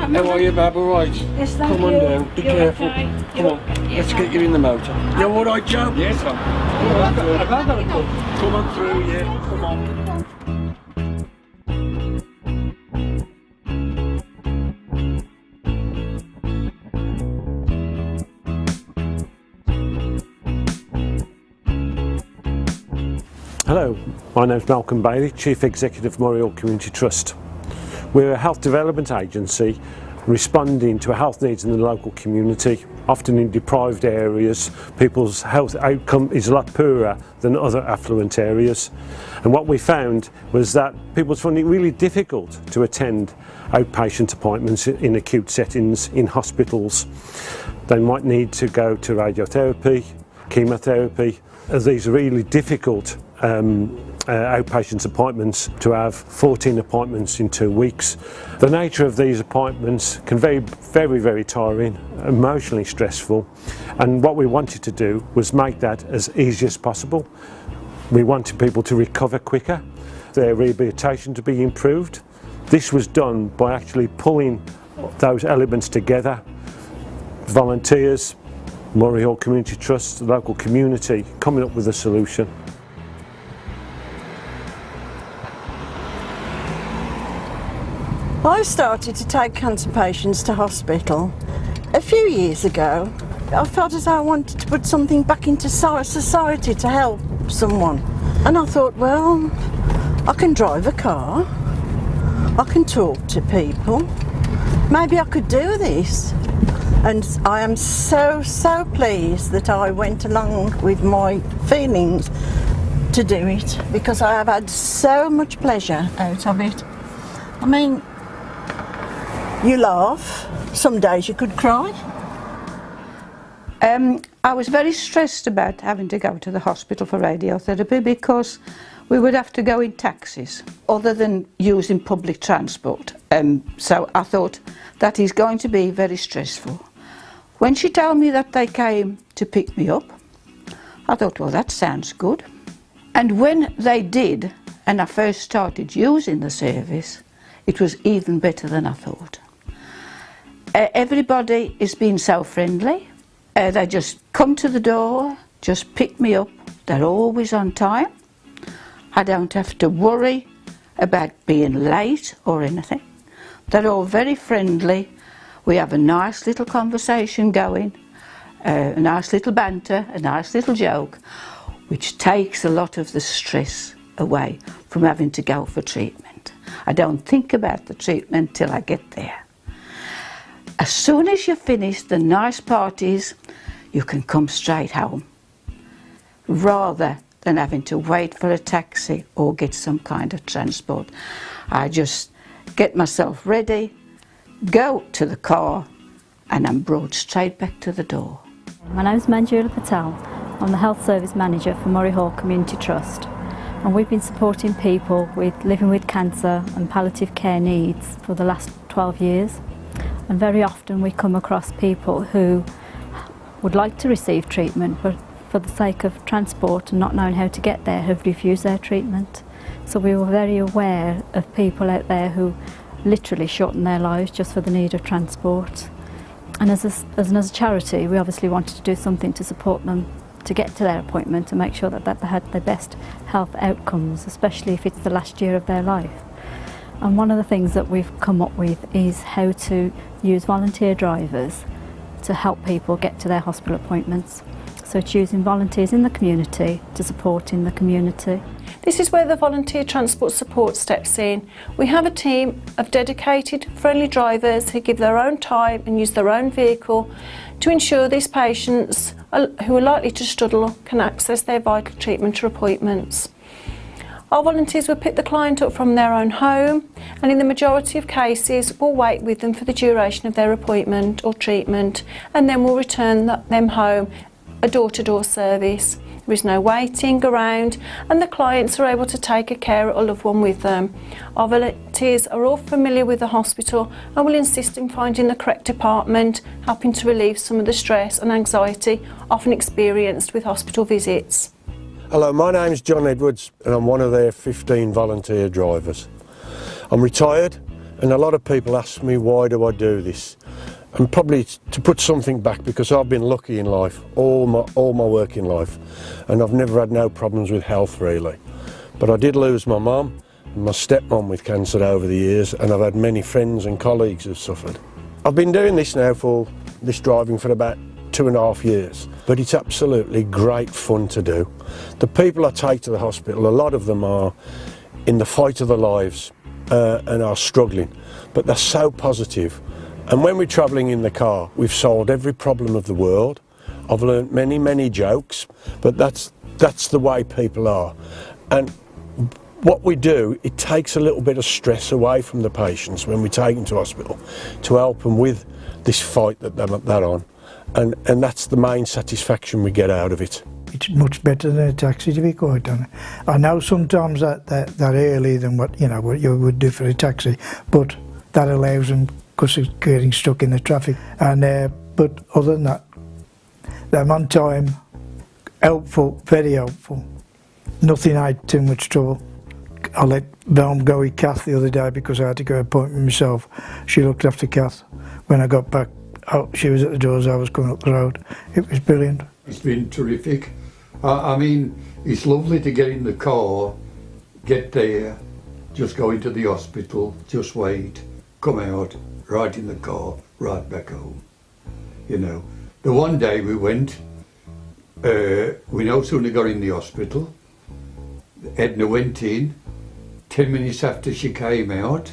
How are you, Bab? All right? Yes, thank Come on you. down. Be You're careful. okay. Come on. Let's get you in the motor. You all right, Joe? Yes, I'm. Come on through, yeah. Come on. Hello, my name's Malcolm Bailey, Chief Executive of Moray Hall Community Trust. We're a health development agency responding to health needs in the local community. Often in deprived areas, people's health outcome is a lot poorer than other affluent areas. And what we found was that people found it really difficult to attend outpatient appointments in acute settings in hospitals. They might need to go to radiotherapy, chemotherapy, as these are really difficult outpatient appointments to have 14 appointments in 2 weeks. The nature of these appointments can be very tiring, emotionally stressful, and what we wanted to do was make that as easy as possible. We wanted people to recover quicker, their rehabilitation to be improved. This was done by actually pulling those elements together. Volunteers, Moray Hall Community Trust, the local community, coming up with a solution. I started to take cancer patients to hospital a few years ago. I felt as though I wanted to put something back into society to help someone. And I thought, well, I can drive a car, I can talk to people, maybe I could do this. And I am so pleased that I went along with my feelings to do it, because I have had so much pleasure out of it. I mean, you laugh, some days you could cry. I was very stressed about having to go to the hospital for radiotherapy because we would have to go in taxis other than using public transport. So I thought that is going to be very stressful. When she told me that they came to pick me up, I thought, well, that sounds good. And when they did, and I first started using the service, it was even better than I thought. Everybody is being so friendly. They just come to the door, just pick me up. They're always on time. I don't have to worry about being late or anything. They're all very friendly. We have a nice little conversation going, a nice little banter, a nice little joke, which takes a lot of the stress away from having to go for treatment. I don't think about the treatment till I get there. As soon as you finish the nice parties, you can come straight home, rather than having to wait for a taxi or get some kind of transport. I just get myself ready, go to the car, and I'm brought straight back to the door. My name is Manjula Patel. I'm the Health Service Manager for Moray Hall Community Trust, and we've been supporting people with living with cancer and palliative care needs for the last 12 years. And very often we come across people who would like to receive treatment, but for the sake of transport and not knowing how to get there, have refused their treatment. So we were very aware of people out there who literally shorten their lives just for the need of transport. And as a charity, we obviously wanted to do something to support them to get to their appointment and make sure that they had their best health outcomes, especially if it's the last year of their life. And one of the things that we've come up with is how to use volunteer drivers to help people get to their hospital appointments. So it's using volunteers in the community to support in the community. This is where the volunteer transport support steps in. We have a team of dedicated, friendly drivers who give their own time and use their own vehicle to ensure these patients who are likely to struggle can access their vital treatment or appointments. Our volunteers will pick the client up from their own home, and in the majority of cases will wait with them for the duration of their appointment or treatment, and then we'll return them home, a door-to-door service. There is no waiting around, and the clients are able to take a carer or loved one with them. Our volunteers are all familiar with the hospital and will insist in finding the correct department, helping to relieve some of the stress and anxiety often experienced with hospital visits. Hello, my name's John Edwards and I'm one of their 15 volunteer drivers. I'm retired And a lot of people ask me, why do I do this? And probably to put something back, because I've been lucky in life, all my working life, and I've never had no problems with health really. But I did lose my mum and my stepmom with cancer over the years, and I've had many friends and colleagues who've suffered. I've been doing this now this driving for about 2.5 years, but it's absolutely great fun to do. The people I take to the hospital, a lot of them are in the fight of their lives and are struggling, but they're so positive. And when we're travelling in the car, we've solved every problem of the world. I've learnt many jokes, but that's the way people are. And what we do, it takes a little bit of stress away from the patients when we take them to hospital to help them with this fight that they're on. And that's the main satisfaction we get out of it. It's much better than a taxi, to be quite honest. I know sometimes that earlier than what you would do for a taxi, but that allows them, because of getting stuck in the traffic. And but other than that, they're on time, helpful, very helpful. Nothing I had too much trouble. I let Velm go with Kath the other day because I had to go to an appointment myself. She looked after Kath. When I got back, she was at the door as I was coming up the road. It was brilliant. It's been terrific. I mean, it's lovely to get in the car, get there, just go into the hospital, just wait, come out, right in the car, right back home. You know, the one day we went, we no sooner got in the hospital, Edna went in, 10 minutes after she came out,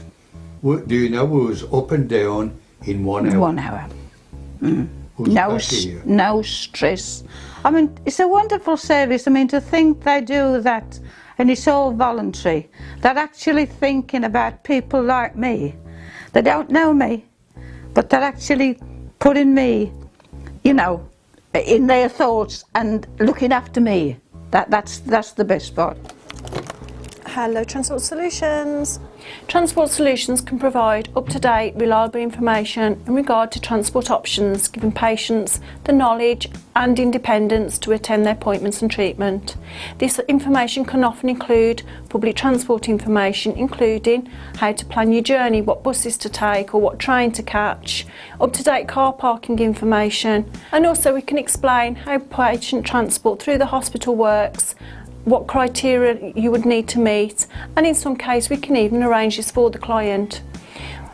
do you know, we was up and down in 1 hour. 1 hour. No stress. I mean, it's a wonderful service. I mean, to think they do that, and it's all voluntary. They're actually thinking about people like me. They don't know me, but they're actually putting me, you know, in their thoughts and looking after me. That's the best part. Hello, Transport Solutions. Transport Solutions can provide up-to-date, reliable information in regard to transport options, giving patients the knowledge and independence to attend their appointments and treatment. This information can often include public transport information, including how to plan your journey, what buses to take or what train to catch, up-to-date car parking information, and also we can explain how patient transport through the hospital works, what criteria you would need to meet, and in some cases we can even arrange this for the client.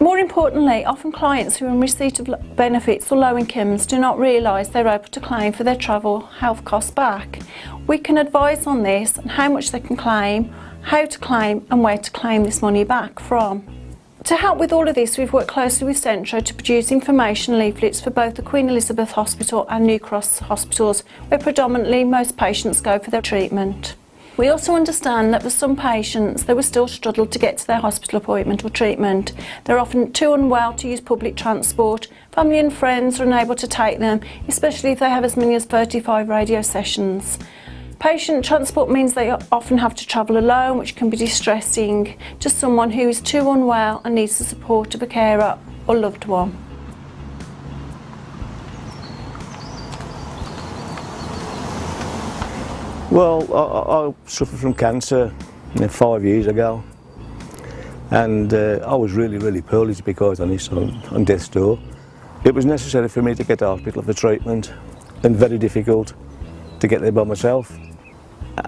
More importantly, often clients who are in receipt of benefits or low incomes do not realise they're able to claim for their travel health costs back. We can advise on this and how much they can claim, how to claim and where to claim this money back from. To help with all of this, we've worked closely with Centro to produce information leaflets for both the Queen Elizabeth Hospital and New Cross hospitals, where predominantly most patients go for their treatment. We also understand that for some patients, they will still struggle to get to their hospital appointment or treatment. They're often too unwell to use public transport. Family and friends are unable to take them, especially if they have as many as 35 radio sessions. Patient transport means they often have to travel alone, which can be distressing to someone who is too unwell and needs the support of a carer or loved one. Well, I suffered from cancer 5 years ago, and I was really poorly, to be quite honest, on death's door. It was necessary for me to get to hospital for treatment, and very difficult to get there by myself.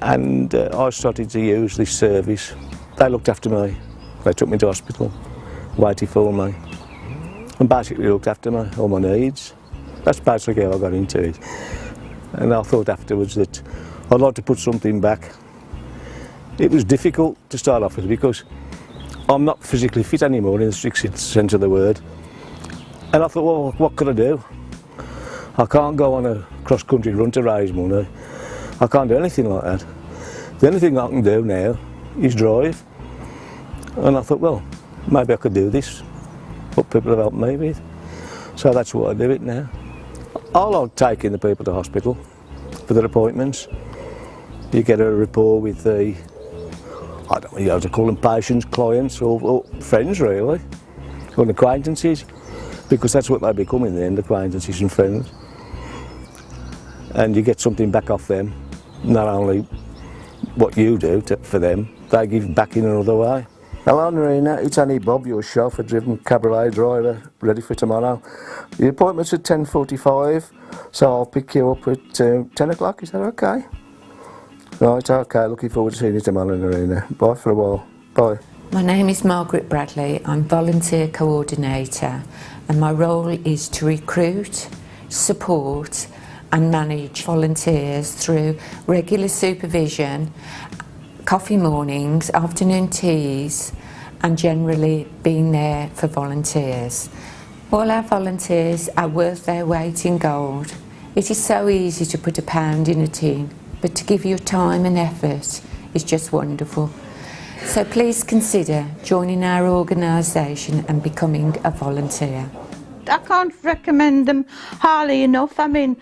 And I started to use this service. They looked after me. They took me to hospital, waited for me, and basically looked after me, all my needs. That's basically how I got into it. And I thought afterwards that I'd like to put something back. It was difficult to start off with because I'm not physically fit anymore in the strict sense of the word. And I thought, well, what could I do? I can't go on a cross-country run to raise money. I can't do anything like that. The only thing I can do now is drive. And I thought, well, maybe I could do this, what people have helped me with. So that's what I do it now. I like taking the people to hospital for their appointments. You get a rapport with the, I don't know how to call them, patients, clients, or friends really, or acquaintances, because that's what they become in the end, acquaintances and friends. And you get something back off them, not only what you do for them, they give back in another way. Hello Narina, it's Annie Bob, your chauffeur-driven cabaret driver, ready for tomorrow. The appointment's at 10:45, so I'll pick you up at 10 o'clock, is that okay? Right, okay, looking forward to seeing you tomorrow Narina. Bye for a while, bye. My name is Margaret Bradley, I'm volunteer coordinator and my role is to recruit, support and manage volunteers through regular supervision, coffee mornings, afternoon teas and generally being there for volunteers. All our volunteers are worth their weight in gold. It is so easy to put £1 in a tin, but to give your time and effort is just wonderful. So please consider joining our organisation and becoming a volunteer. I can't recommend them highly enough. I mean,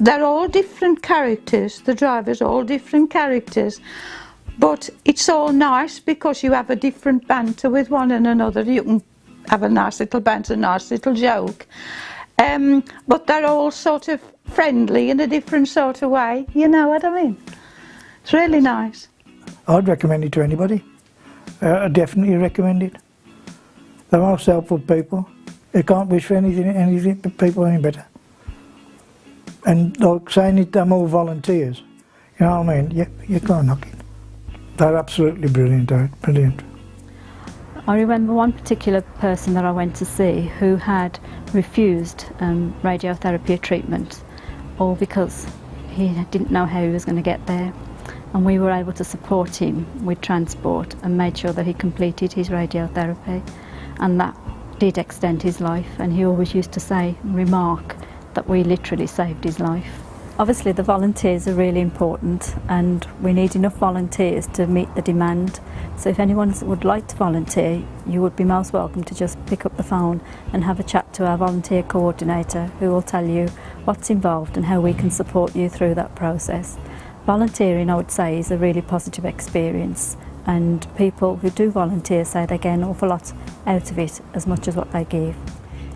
they're all different characters, the drivers are all different characters, but it's all nice because you have a different banter with one and another. You can have a nice little banter, a nice little joke, but they're all sort of friendly in a different sort of way, you know what I mean? It's really nice. I'd recommend it to anybody. I definitely recommend it. They're most helpful people. You can't wish for anything but people any better. And like saying it, they're more volunteers. You know what I mean? You can't knock it. They're absolutely brilliant, brilliant. I remember one particular person that I went to see who had refused radiotherapy treatment, all because he didn't know how he was going to get there. And we were able to support him with transport and made sure that he completed his radiotherapy, and that did extend his life. And he always used to say, remark, that we literally saved his life. Obviously the volunteers are really important and we need enough volunteers to meet the demand. So if anyone would like to volunteer, you would be most welcome to just pick up the phone and have a chat to our volunteer coordinator, who will tell you what's involved and how we can support you through that process. Volunteering, I would say, is a really positive experience, and people who do volunteer say they get an awful lot out of it, as much as what they give.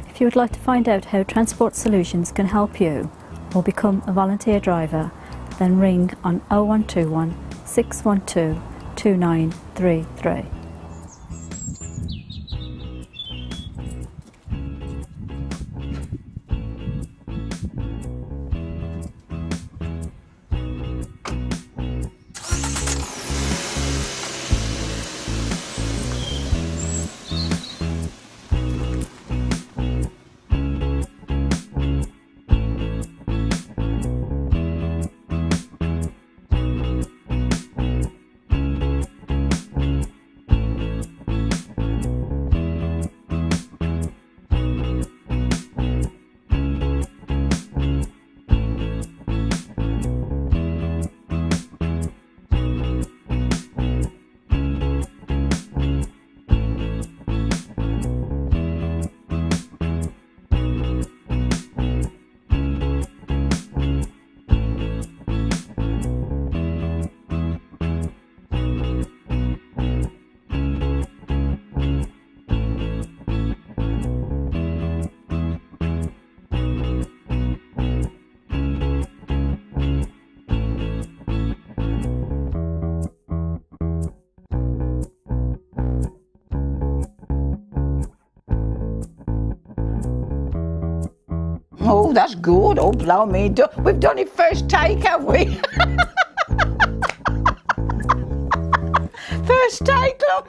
If you would like to find out how Transport Solutions can help you or become a volunteer driver, then ring on 0121 612 2933. Oh, that's good. Oh, blow me. We've done it first take, have we? First take, look.